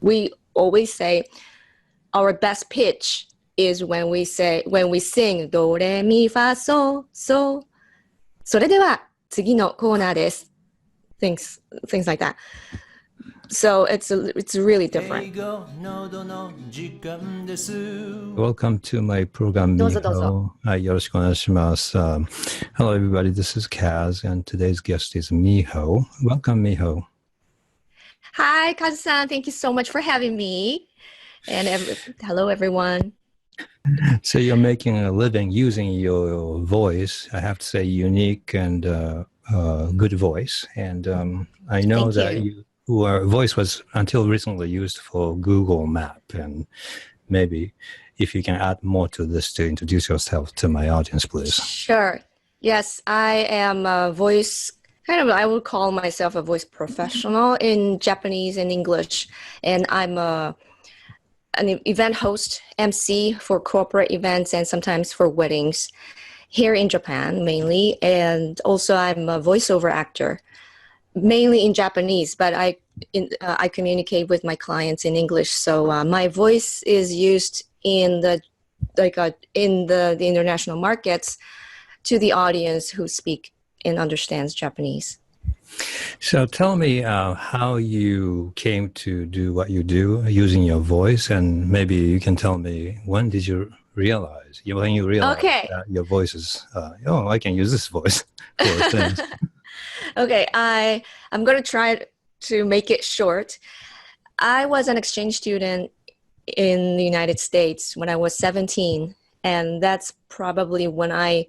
we always say our best pitch is when we sing do re mi fa so so それでは次のコーナーです things like that. So it's really different. Welcome to my program, どうぞどうぞ。 Miho. はい、よろしくお願いします。Hello, everybody. This is Kaz, and today's guest is Miho. Welcome, Miho. Hi, Kazu-san. Thank you so much for having me. And hello, everyone. So you're making a living using your voice. I have to say, unique and good voice. And I know that your voice was until recently used for Google Map. And maybe if you can add more to this to introduce yourself to my audience, please. Sure. Yes, I am a voice, I would call myself a voice professional in Japanese and English. And I'm an event host, MC for corporate events and sometimes for weddings here in Japan mainly. And also I'm a voiceover actor, mainly in Japanese, but I communicate with my clients in English. So my voice is used in the international markets to the audience who speak and understands Japanese. So tell me how you came to do what you do using your voice, and maybe you can tell me when did you realize that your voice is I can use this voice for things. Okay, I'm going to try to make it short. I was an exchange student in the United States when I was 17, and that's probably when I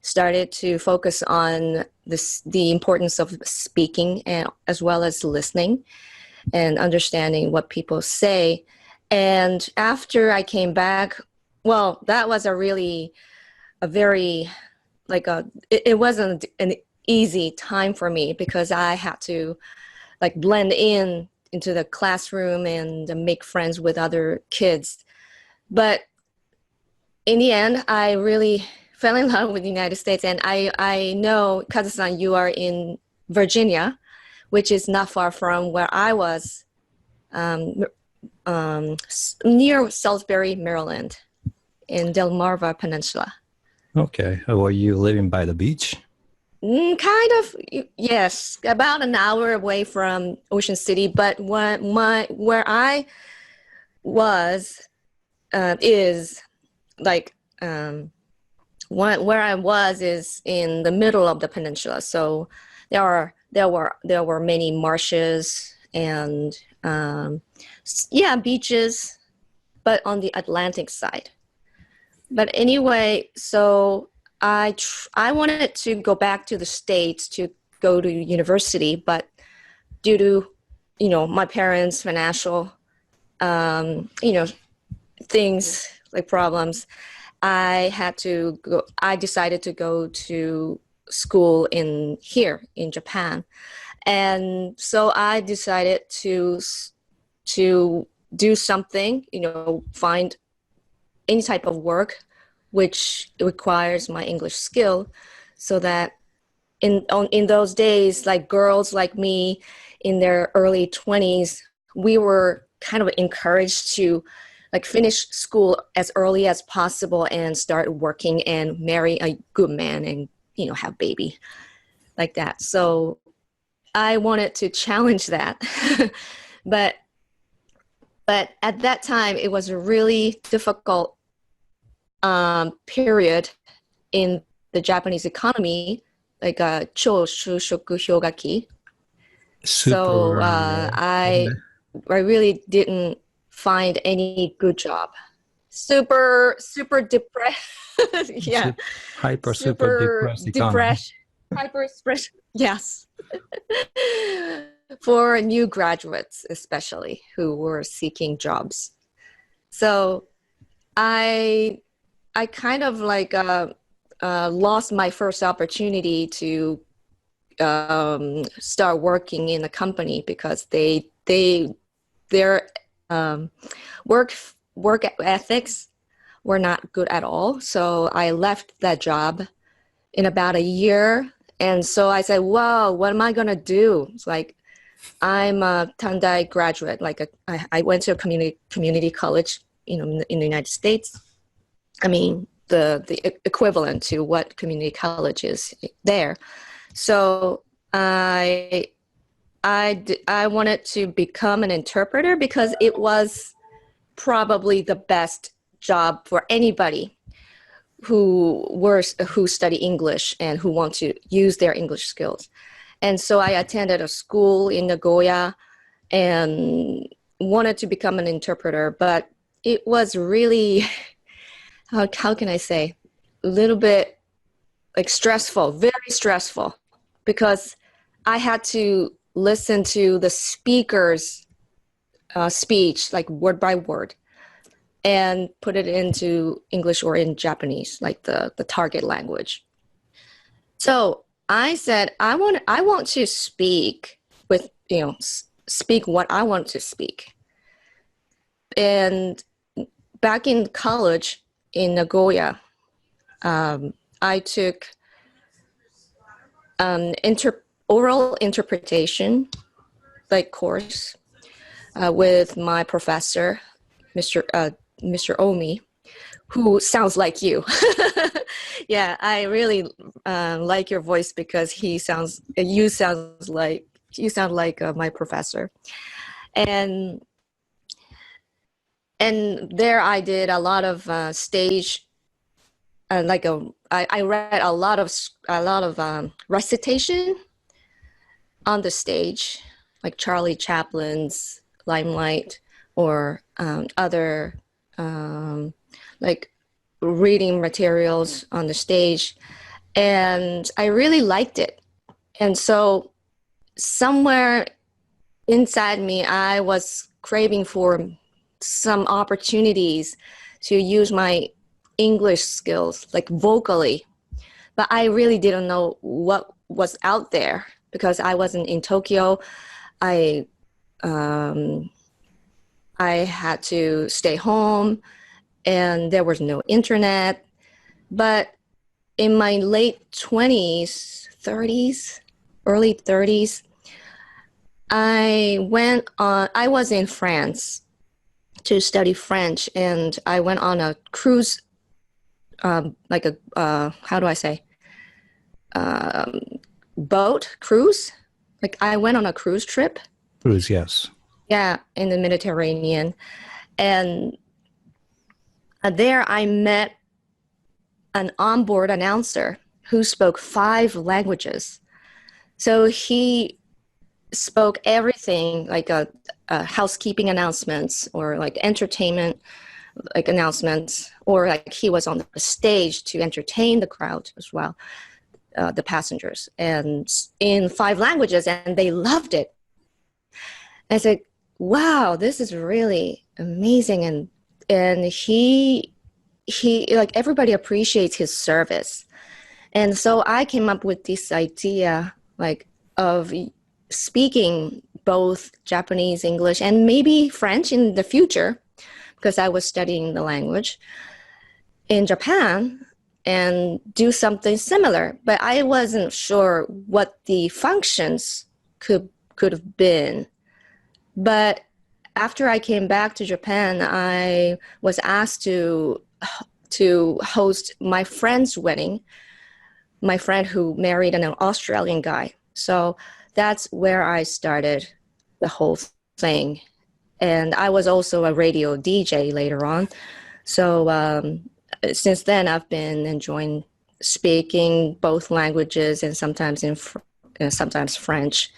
started to focus on the importance of speaking and as well as listening and understanding what people say. And after I came back, well, that was it wasn't an easy time for me because I had to blend into the classroom and make friends with other kids. But in the end, I really fell in love with the United States. And I know, Kazu-san, you are in Virginia, which is not far from where I was, near Salisbury, Maryland, in Delmarva Peninsula. Okay. Were you living by the beach? Kind of, yes, about an hour away from Ocean City. But where I was is where I was is in the middle of the peninsula. So there were many marshes and beaches, but on the Atlantic side. But anyway, so I wanted to go back to the States to go to university, but due to my parents' financial things problems, I decided to go to school here in Japan. And so I decided to do something, find any type of work which requires my English skill, so that in those days, girls like me in their early 20s, we were kind of encouraged to finish school as early as possible and start working and marry a good man and, have baby like that. So I wanted to challenge that. but at that time, it was a really difficult period in the Japanese economy, chou shushoku hyogaki. So I really didn't find any good job. Super depressed. Yeah. Super depressed. Yes. For new graduates, especially who were seeking jobs. So I kind of lost my first opportunity to start working in a company because their work ethics were not good at all. So I left that job in about a year. And so I said, wow, what am I going to do? It's I'm a Tandai graduate. I went to a community college, in the United States. I mean, the equivalent to what community college is there. So I wanted to become an interpreter because it was probably the best job for anybody who study English and who want to use their English skills. And so I attended a school in Nagoya and wanted to become an interpreter, but it was really, how can I say, a little bit like stressful, very stressful, because I had to listen to the speaker's speech, like word by word, and put it into English or in Japanese, like the target language. So I said, I want to speak with, speak what I want to speak. And back in college in Nagoya, I took oral interpretation like course with my professor, Mr. Omi, who sounds like you. Yeah, I really like your voice because you sound like my professor. And there I did a lot of stage, I read a lot of recitation on the stage, like Charlie Chaplin's Limelight, or other like reading materials on the stage, and I really liked it. And so somewhere inside me, I was craving for some opportunities to use my English skills, like vocally, but I really didn't know what was out there because I wasn't in Tokyo. I had to stay home and there was no internet. But in my late 20s, 30s, early 30s, I was in France to study French, and I went on a cruise, how do I say, boat cruise. Like I went on a cruise trip. Cruise, yes. Yeah, in the Mediterranean. And there I met an onboard announcer who spoke 5 languages. So he spoke everything, like housekeeping announcements or like entertainment like announcements, or like he was on the stage to entertain the crowd as well, the passengers, and in 5 languages, and they loved it. I said, wow, this is really amazing. And he like everybody appreciates his service. And so I came up with this idea like of speaking both Japanese, English, and maybe French in the future, because I was studying the language in Japan, and do something similar. But I wasn't sure what the functions could have been. But after I came back to Japan, I was asked to host my friend's wedding, my friend who married an Australian guy. So that's where I started the whole thing. And I was also a radio DJ later on. So since then, I've been enjoying speaking both languages and sometimes sometimes French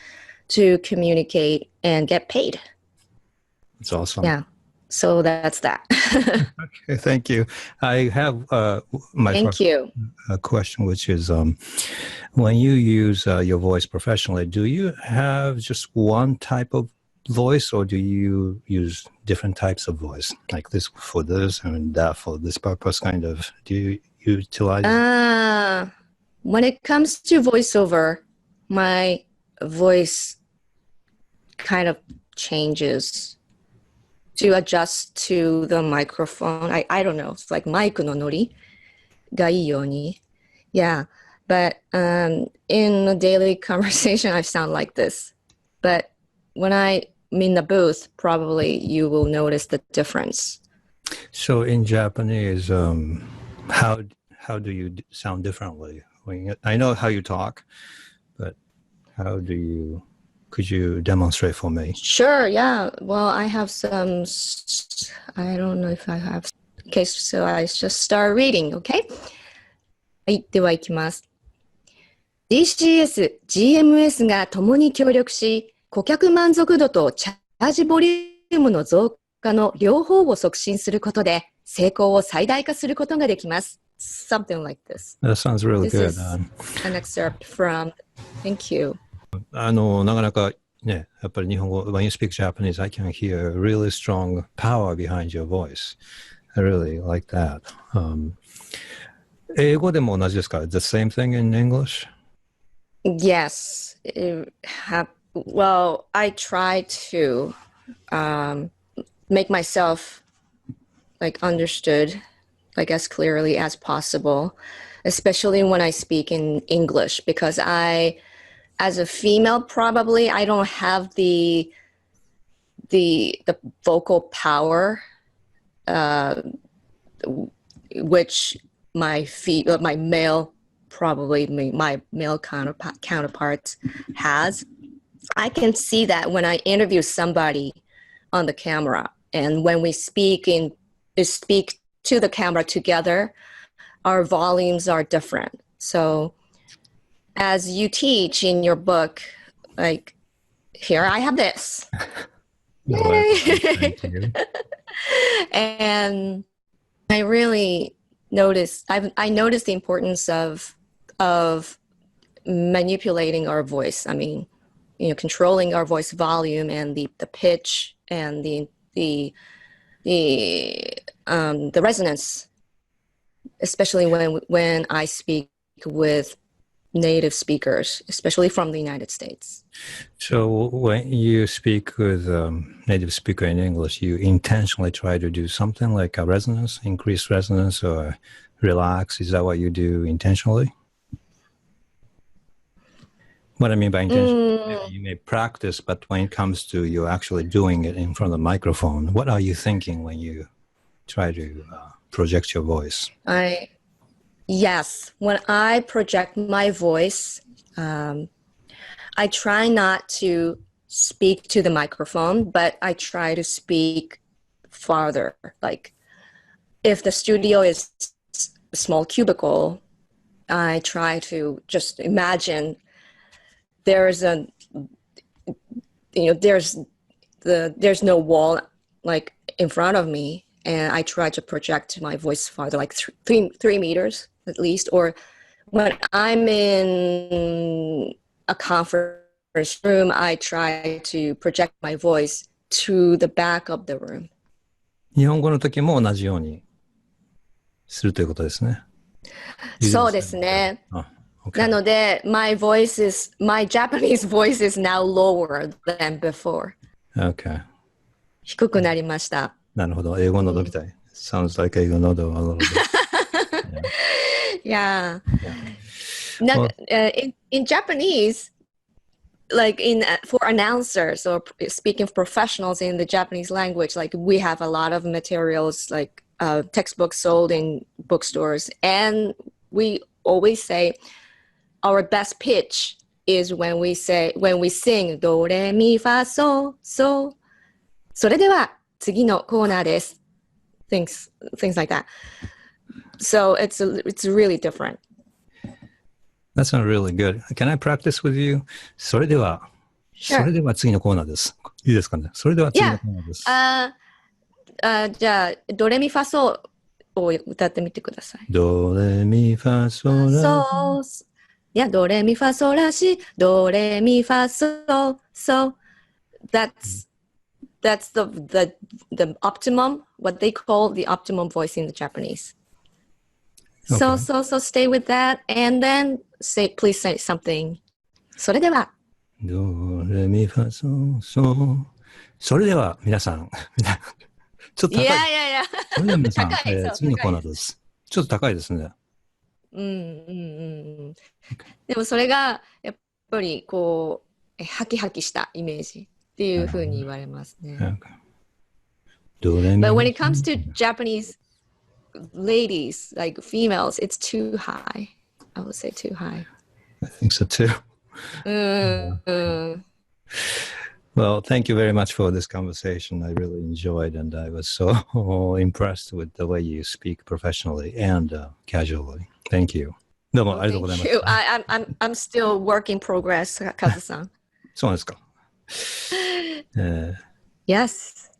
to communicate and get paid. That's awesome. Yeah. So that's that. Okay, thank you. I have my first question, which is when you use your voice professionally, do you have just one type of voice, or do you use different types of voice, like this for this and that for this purpose, kind of? Do you utilize? When it comes to voiceover, my voice kind of changes to adjust to the microphone. I don't know. It's like maiku no nori ga ii you ni. Yeah. But in a daily conversation, I sound like this. But when I'm in the booth, probably you will notice the difference. So in Japanese, how do you sound differently? I know how you talk, but could you demonstrate for me? Sure, yeah. Well, I have some, I don't know if I have. Okay, so I just start reading, okay? はい、では行きます。DCS、GMS が共に協力し、顧客満足度とチャージボリュームの増加の両方を促進することで、成功を最大化することができます。Something like this. That sounds really This good. is an excerpt from, thank you. なかなかね、やっぱり日本語、when you speak Japanese, I can hear really strong power behind your voice. I really like that. 英語でも同じですか? The same thing in English? Yes. Well, I try to make myself like understood like as clearly as possible, especially when I speak in English, because as a female, probably I don't have the vocal power, which my male counterparts has. I can see that when I interview somebody on the camera, and when we speak to the camera together, our volumes are different. So as you teach in your book, like here I have this. Thank you. And I really noticed the importance of manipulating our voice. I mean, controlling our voice volume and the pitch and the resonance, especially when I speak with native speakers, especially from the United States. So when you speak with native speaker in English, you intentionally try to do something like a resonance, increase resonance, or relax. Is that what you do intentionally? What I mean by intention, you may practice, but when it comes to you actually doing it in front of the microphone, what are you thinking when you try to project your voice? Yes, when I project my voice, I try not to speak to the microphone, but I try to speak farther. Like if the studio is a small cubicle, I try to just imagine there's no wall like in front of me, and I try to project my voice farther, like 3 meters at least. Or when I'm in a conference room, I try to project my voice to the back of the room. 日本語の時も同じようにするということですね。そうですね。Okay. なので、my Japanese voice is now lower than before. Okay. 低くなりました。なるほど。英語のみたい。Sounds like 英語のど a little bit. Yeah. In Japanese, like for announcers or speaking professionals in the Japanese language, like we have a lot of materials, like textbooks sold in bookstores, and we always say our best pitch is when we sing do re mi fa so so. それでは次のコーナーです。Things like that. So it's really different. That sounds really good. Can I practice with you? それでは次のコーナーです。いいですかね。それでは次のコーナーです。じゃあドレミファソを歌ってみてください。ドレミファソラシ。いや、ドレミファソラシ、ドレミファソ、so that's the optimum, what they call the optimum voice in the Japanese. Okay. So stay with that, and then please say something. それでは。ドレミファソソ。それでは皆さん。ちょっと高い。いや。それでは皆さん、次のコーナーです。ちょっと高いですね。でもそれがやっぱりこうハキハキしたイメージ。ていうふうに言われますね。Okay. But when it comes to Japanese ladies, like females, it's too high. I would say too high. I think so too. Well, thank you very much for this conversation. I really enjoyed, and I was so impressed with the way you speak professionally and casually. Thank you. どうもありがとうございました。I'm still work in progress, カズさん。そうなんですか。Yes.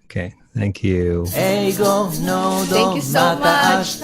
Okay, thank you. Thank you so much.